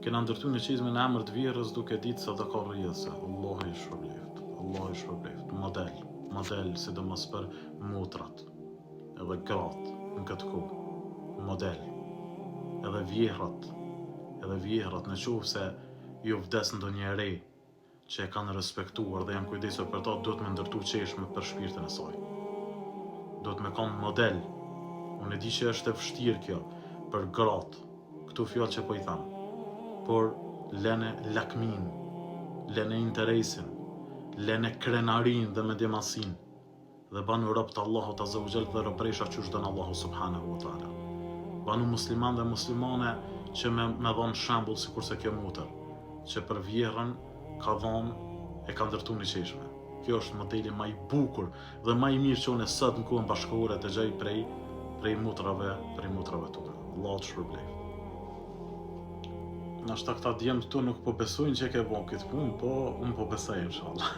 Kena ndërtu në qizme në emër të vjerës duke ditë se dhe ka rrjedhse. Allah i shpërbleft. Allah i shpërbleft. Model, sidomos për motrat, edhe gratë në këtë kohë. Model. Edhe vjehrat në qovë se ju vdes ndonjë re që e kanë respektuar dhe janë kujdesur për ta, duhet me ndërtu qeshme për shpirtin e saj. Duhet me kanë model. Unë e di që është e vështirë kjo për gratë, këtu fjallë që po i thamë, por lene lakmin, lene interesin, lene krenarin dhe medjemasin, dhe banu rob të Allahut Azza wa Jall dhe robresha që është dënë Allahu Subhanahu wa Ta'ala. Banu musliman dhe muslimane që me dhonë shambull si kurse kjo mutër, që për vjerën ka dhonë e ka ndërtu një qeshme. Kjo është modeli ma i bukur dhe ma i mirë që unë e sëtë në kohën bashkëore të gjej prej mutrave tona. Allah të shpërbleft. Nashta këta djemë këtu nuk po besojnë që ke bon këtë punë, po unë po besoj inshallah.